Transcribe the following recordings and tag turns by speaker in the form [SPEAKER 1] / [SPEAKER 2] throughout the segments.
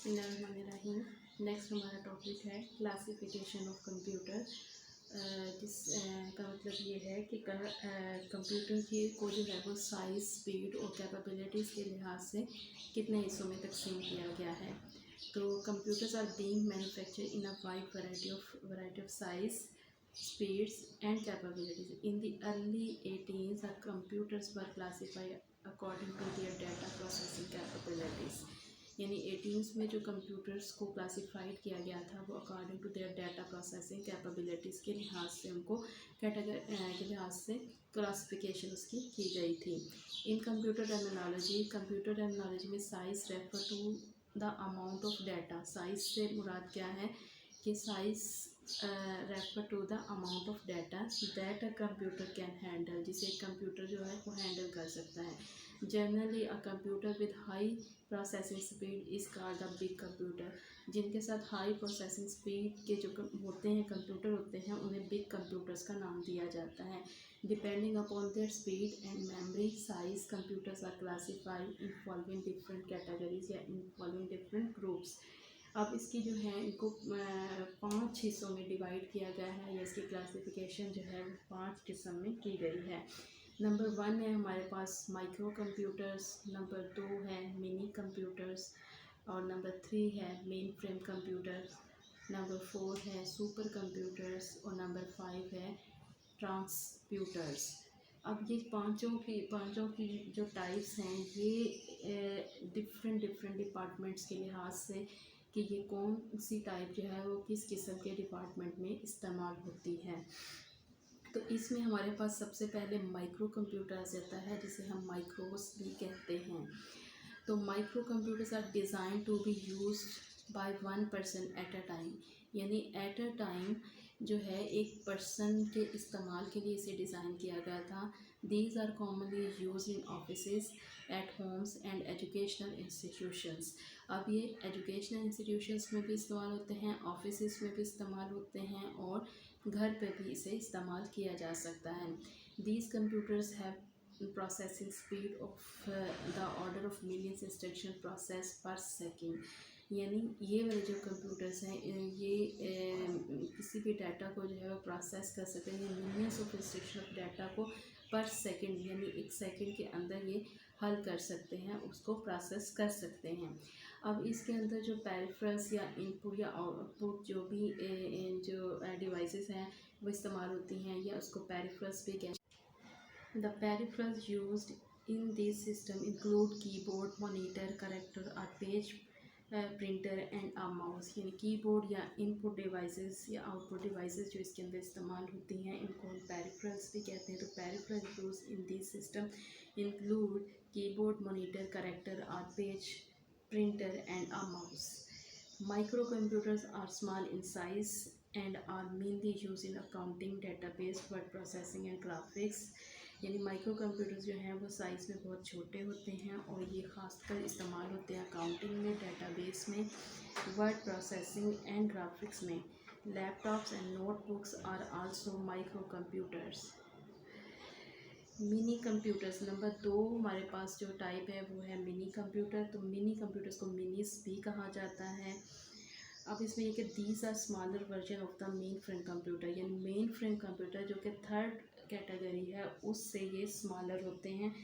[SPEAKER 1] बिस्मिल्लाहिर्रहमानिर्रहीम। नेक्स्ट हमारा टॉपिक है क्लासिफिकेशन ऑफ कंप्यूटर। जिसका मतलब ये है कि कंप्यूटर को जो है वो साइज़, स्पीड और कैपेबिलिटीज़ के लिहाज से कितने हिस्सों में तकसीम किया गया है। तो computers are being manufactured in a wide variety of size, speeds and capabilities. In the early 18s, our computers were classified according to their data processing capabilities. यानी 18s में जो कंप्यूटर्स को क्लासिफाइड किया गया था वो according to their data processing capabilities के लिहाज से उनको के लिहाज से क्लासिफिकेशन उसकी की गई थी। इन कंप्यूटर टर्मिनोलॉजी में size refer to the amount of data. Size से मुराद क्या है कि size refer to the amount of data that a computer can handle, जिसे एक कंप्यूटर जो है वो हैंडल कर सकता है। Generally a computer with high processing speed is called a big computer. जिनके साथ हाई प्रोसेसिंग स्पीड के जो होते हैं कंप्यूटर होते हैं उन्हें बिग कंप्यूटर्स का नाम दिया जाता है। Depending upon their speed and memory size, computers are classified in following different categories या इन फॉलोइंग डिफरेंट ग्रुप्स। अब इसकी जो है इनको 5 हिस्सों में डिवाइड किया गया है या इसकी क्लासिफिकेशन जो है 5 किस्म में की गई है। नंबर 1 है हमारे पास माइक्रो कंप्यूटर्स, नंबर 2 है मिनी कंप्यूटर्स और नंबर 3 है मेन फ्रेम कंप्यूटर्स, नंबर 4 है सुपर कंप्यूटर्स और नंबर 5 है ट्रांसप्यूटर्स। अब ये पांचों की जो टाइप्स हैं ये डिफरेंट डिपार्टमेंट्स के लिहाज से कि ये कौन सी टाइप जो है वो किस किस्म के डिपार्टमेंट में इस्तेमाल होती है। तो इसमें हमारे पास सबसे पहले माइक्रो कंप्यूटर्स आता है जिसे हम माइक्रोस भी कहते हैं। तो micro computers are designed to be used by one person at a time, यानी एट अ टाइम जो है एक पर्सन के इस्तेमाल के लिए इसे डिज़ाइन किया गया था। These are commonly use in offices, at homes and educational institutions. अब ये एजुकेशनल इंस्टीट्यूशंस में भी इस्तेमाल होते हैं, ऑफिसेज में भी इस्तेमाल होते हैं और घर पे भी इसे इस्तेमाल किया जा सकता है। These computers have processing speed of the order of millions instruction process पर सेकेंड, यानी ये वाले जो कंप्यूटर्स हैं ये किसी भी डाटा को जो है वो प्रोसेस कर सकते हैं, millions of instruction of data को पर सेकंड यानी एक सेकंड के अंदर ये हल कर सकते हैं, उसको प्रोसेस कर सकते हैं। अब इसके अंदर जो पेरिफेरल्स या इनपुट या आउटपुट जो भी जो डिवाइसेस हैं वो इस्तेमाल होती हैं या उसको पेरिफेरल्स भी कहते हैं। The peripherals used in this system include keyboard, monitor, character और page printer and a mouse, यानी कीबोर्ड या इनपुट डिवाइसेस या आउटपुट डिवाइसेस जो इसके अंदर इस्तेमाल होती हैं इनको हम पेरिफेरल्स भी कहते हैं। तो peripherals use in this system include keyboard, monitor, character और page printer and a mouse. Microcomputers are small in size and are mainly used in accounting, database, word processing and graphics. यानी micro computers जो हैं वो size में बहुत छोटे होते हैं और ये ख़ासकर इस्तेमाल होते हैं अकाउंटिंग में, डेटाबेस में, वर्ड प्रोसेसिंग एंड ग्राफिक्स में। Laptops and notebooks are also micro computers. Mini computers number 2 हमारे पास जो टाइप है वो है मिनी कंप्यूटर। तो मिनी कंप्यूटर्स को मिनीस भी कहा जाता है। अब इसमें ये कि these are smaller version of the mainframe computer, यानी मेन फ्रेम कंप्यूटर जो कि थर्ड कैटेगरी है उससे ये स्मॉलर होते हैं।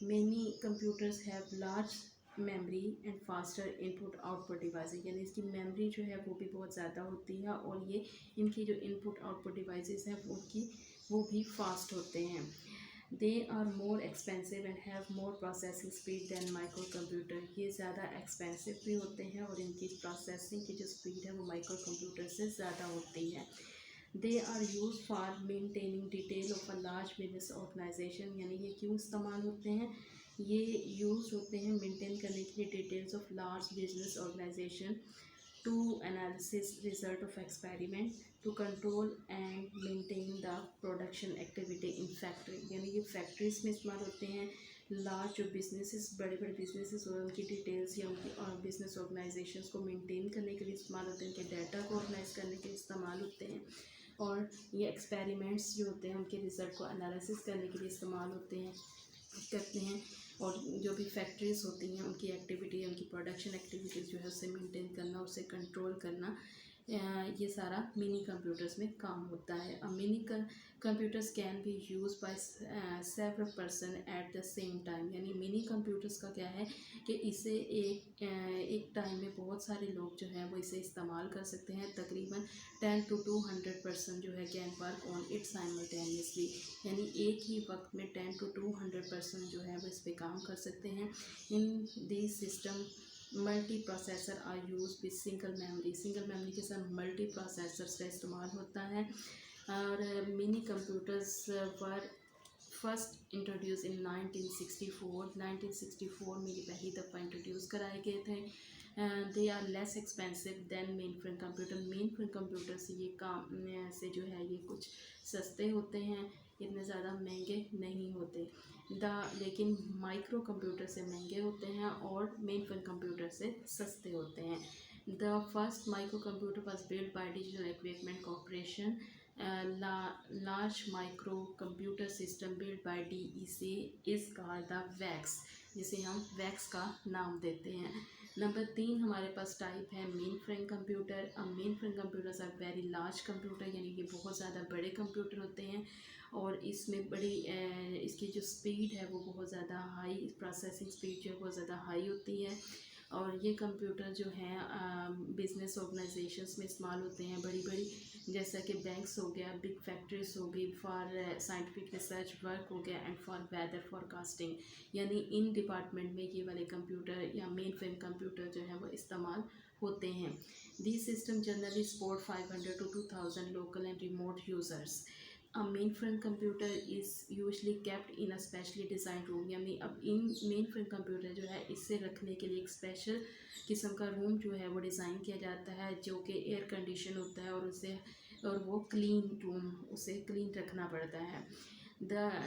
[SPEAKER 1] Mini computers have large memory and faster input output devices, यानी इसकी मेमोरी जो है वो भी बहुत ज़्यादा होती है और ये इनकी जो इनपुट आउटपुट डिवाइसेस हैं वो भी फास्ट होते हैं। They are more expensive and have more processing speed than micro computer, ये ज़्यादा एक्सपेंसिव भी होते हैं और इनकी प्रोसेसिंग की जो स्पीड है वो माइक्रो कंप्यूटर से ज़्यादा होती है। They are use for maintaining detail of a large business organisation, यानी ये क्यों इस्तेमाल होते हैं, ये यूज होते हैं मेंटेन करने के लिए details of large business organisation, to analysis result of experiment, to control and maintain the production activity in factory, यानी ये फैक्ट्रीज में इस्तेमाल होते हैं। लार्ज जो बिजनेसेस, बड़े बिजनेसेस और उनकी डिटेल्स या उनकी बिजनेस ऑर्गेनाइजेशंस को मेंटेन करने के लिए इस्तेमाल होते हैं, उनके डाटा को ऑर्गेनाइज करने के लिए इस्तेमाल होते हैं और ये एक्सपेरिमेंट्स जो होते हैं उनके रिज़ल्ट को एनालिसिस करने के लिए इस्तेमाल करते हैं। और जो भी फैक्ट्रीज़ होती हैं उनकी एक्टिविटी, उनकी प्रोडक्शन एक्टिविटीज़ जो है उसे मेंटेन करना, उसे कंट्रोल करना, ये सारा मिनी कंप्यूटर्स में काम होता है। Mini computers can be use by several person at the same time. यानी मिनी कंप्यूटर्स का क्या है कि इसे एक टाइम में बहुत सारे लोग जो हैं वो इसे इस्तेमाल कर सकते हैं। तकरीबन 10 to 200 पर्सन जो है can work on it simultaneously. यानी एक ही वक्त में 10 to 200 पर्सन जो है वो इस पर काम कर सकते हैं। In this system multi processor are use with single memory. Single memory के साथ मल्टी प्रोसेसर्स का इस्तेमाल होता है। और mini computers were first introduce in 1964। 1964 में ये पहली दफ़ा इंट्रोड्यूस कराए गए थे। They are less expensive than mainframe computer. Mainframe computer से ये काम से जो है ये कुछ सस्ते होते हैं, इतने ज़्यादा महंगे नहीं होते। लेकिन माइक्रो कंप्यूटर से महंगे होते हैं और मेन फ्रेम कंप्यूटर से सस्ते होते हैं। The first micro computer was build by digital equipment corporation. Large micro computer system build by DEC is called the wax, जिसे हम वैक्स का नाम देते हैं। नंबर 3 हमारे पास टाइप है मेन फ्रेम कंप्यूटर। अब mainframe computers are very large computer, यानी कि बहुत ज़्यादा बड़े कंप्यूटर होते हैं और इसमें बड़ी इसकी जो स्पीड है वो बहुत ज़्यादा हाई, प्रोसेसिंग स्पीड जो है बहुत ज़्यादा हाई होती है। और ये कंप्यूटर जो हैं बिज़नेस ऑर्गेनाइजेशंस में इस्तेमाल होते हैं, बड़ी बड़ी, जैसा कि बैंक्स हो गया, बिग फैक्ट्रीज हो गई, फॉर साइंटिफिक रिसर्च वर्क हो गया एंड फॉर वेदर फोरकास्टिंग। यानी इन डिपार्टमेंट में ये वाले कंप्यूटर या मेन फ्रेम कंप्यूटर जो है वो इस्तेमाल होते हैं। This system generally support 500 to 2000 local and remote users. A mainframe computer is usually kept in a specially designed room। यानी अब इन मेन फ्रेम कंप्यूटर जो है इससे रखने के लिए एक स्पेशल किस्म का रूम जो है वो डिज़ाइन किया जाता है, जो कि एयर कंडीशन होता है और वो क्लीन रूम, उसे क्लीन रखना पड़ता है।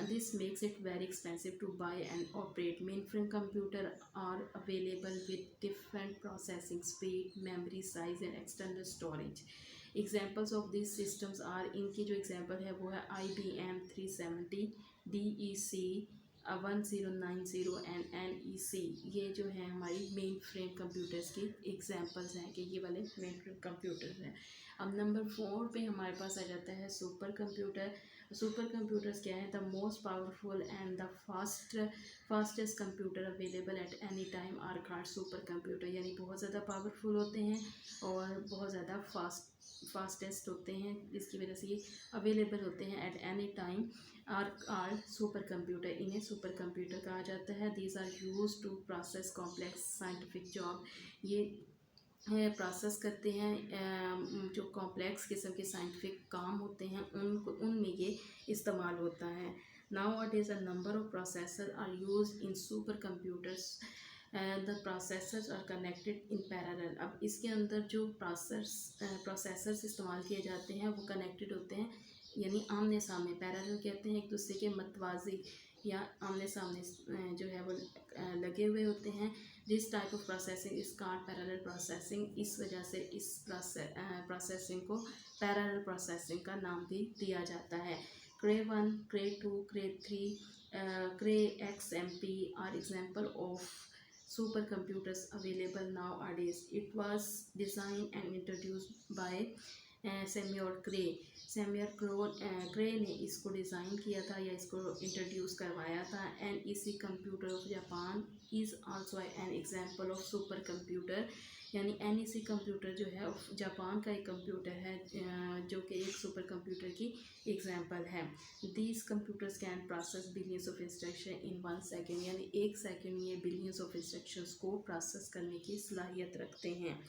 [SPEAKER 1] This makes it very expensive to buy and operate. Mainframe computer are available with different processing speed, memory size and external storage. Examples of these systems are, इनकी जो example है वो है IBM 370, DEC 1090 and NEC। ये जो है हमारी main frame computers की एग्जाम्पल्स हैं कि ये वाले मेन फ्रेम कंप्यूटर्स हैं। अब नंबर 4 पे हमारे पास आ जाता है सुपर कंप्यूटर। सुपर कंप्यूटर्स क्या है? The most powerful and the fastest computer available at any time are called super computer. यानी बहुत ज़्यादा पावरफुल होते हैं और बहुत ज़्यादा फास्टेस्ट होते हैं, जिसकी वजह से ये अवेलेबल होते हैं at any time are super computer. इन्हें सुपर कंप्यूटर कहा जाता है। These are use to process complex scientific job. ये प्रोसेस करते हैं जो कॉम्प्लेक्स किस्म के साइंटिफिक काम होते हैं उनमें ये इस्तेमाल होता है। Nowadays a number of processors are used in super computers and the processors are connected in parallel। अब इसके अंदर जो प्रोसेसर्स इस्तेमाल किए जाते हैं वो कनेक्टेड होते हैं, यानी आमने सामने, पैरेलल कहते हैं, एक दूसरे के मतवाजी या आमने सामने जो है वो लगे हुए होते हैं। This type of processing is called parallel processing. इस वजह से इस प्रोसेसिंग को पैरेलल प्रोसेसिंग का नाम भी दिया जाता है। Cray 1, Cray 2, Cray 3, Cray XMP are example of supercomputers available nowadays. It was designed and introduced by Samuel Cray। क्रे ने इसको डिज़ाइन किया था या इसको इंट्रोड्यूस करवाया था। NEC computer of Japan is also an example of super computer. यानी NEC computer जो है जापान का एक कंप्यूटर है जो कि एक सुपर कंप्यूटर की एग्जांपल है। These computers can process billions of instruction in 1 second. यानी 1 सेकेंड में ये बिलियंस ऑफ इंस्ट्रक्शंस को प्रोसेस करने की सलाहियत रखते हैं।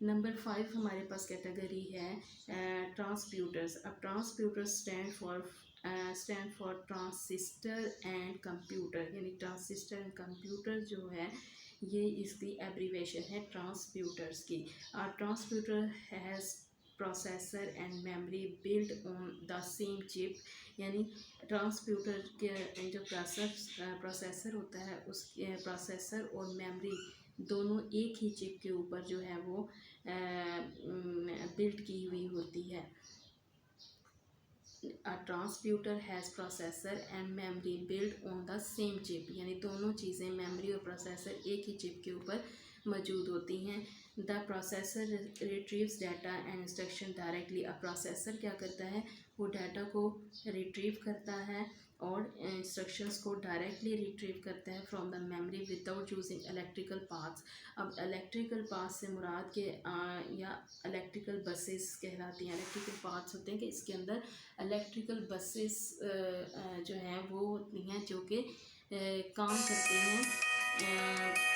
[SPEAKER 1] नंबर 5 हमारे पास कैटेगरी है ट्रांसप्यूटर्स। अब transputers stand for transistor and computer. यानी ट्रांसिस्टर एंड कंप्यूटर जो है ये इसकी एब्रीवेशन है ट्रांसप्यूटर्स की। Transputer has processor and memory build on the same chip. यानी ट्रांसप्यूटर के जो प्रोसेसर होता है उसके प्रोसेसर और मेमोरी दोनों एक ही चिप के ऊपर जो है वो बिल्ड की हुई होती है। a transputer has processor and memory build on the same chip, यानी दोनों चीज़ें मेमोरी और प्रोसेसर एक ही चिप के ऊपर मौजूद होती हैं। The processor retrieves data and instruction directly. अब प्रोसेसर क्या करता है, वो डाटा को रिट्रीव करता है और इंस्ट्रक्शंस को डायरेक्टली रिट्रीव करता है from the memory without using electrical paths. अब इलेक्ट्रिकल पाथ्स से मुराद के या इलेक्ट्रिकल बसेस कहलाती हैं। इलेक्ट्रिकल पाथ्स होते हैं कि इसके अंदर इलेक्ट्रिकल बसेस जो हैं वो होती हैं जो कि काम करते हैं।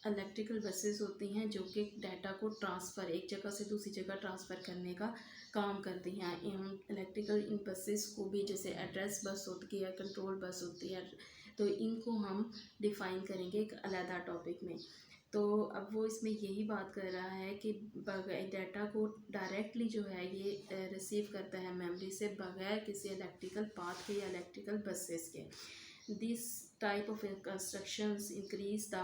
[SPEAKER 1] इलेक्ट्रिकल बसेस होती हैं जो कि डाटा को ट्रांसफ़र एक जगह से दूसरी जगह ट्रांसफ़र करने का काम करती हैं। इलेक्ट्रिकल इन बसेस को भी, जैसे एड्रेस बस होती है, कंट्रोल बस होती है, तो इनको हम डिफ़ाइन करेंगे एक अलग टॉपिक में। तो अब वो इसमें यही बात कर रहा है कि डाटा को डायरेक्टली जो है ये रिसीव करता है मेमोरी से बगैर किसी इलेक्ट्रिकल पाथ के या इलेक्ट्रिकल बसेस के। This type of constructions increase the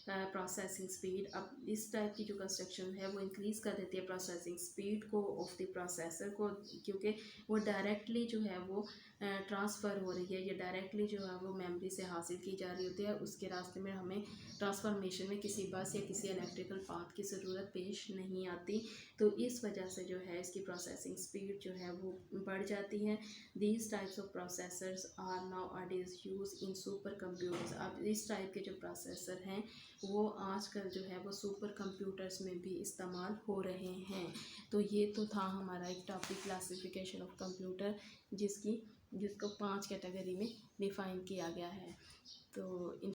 [SPEAKER 1] processing speed. अब इस टाइप की जो कंस्ट्रक्शन है वो इंक्रीज़ कर देती है प्रोसेसिंग स्पीड को ऑफ द प्रोसेसर को, क्योंकि वो डायरेक्टली जो है वो ट्रांसफ़र हो रही है, या डायरेक्टली जो है वो मेमोरी से हासिल की जा रही होती है। उसके रास्ते में हमें ट्रांसफॉर्मेशन में किसी बस या किसी इलेक्ट्रिकल पाथ की ज़रूरत पेश नहीं आती। तो इस वजह से जो है इसकी प्रोसेसिंग स्पीड जो है वो बढ़ जाती है। These types of processors are nowadays use in super computers. अब इस टाइप के जो प्रोसेसर हैं वो आजकल जो है वो सुपर कंप्यूटर्स में भी इस्तेमाल हो रहे हैं। तो ये तो था हमारा एक टॉपिक क्लासिफिकेशन ऑफ कंप्यूटर, जिसको 5 कैटेगरी में डिफ़ाइन किया गया है। तो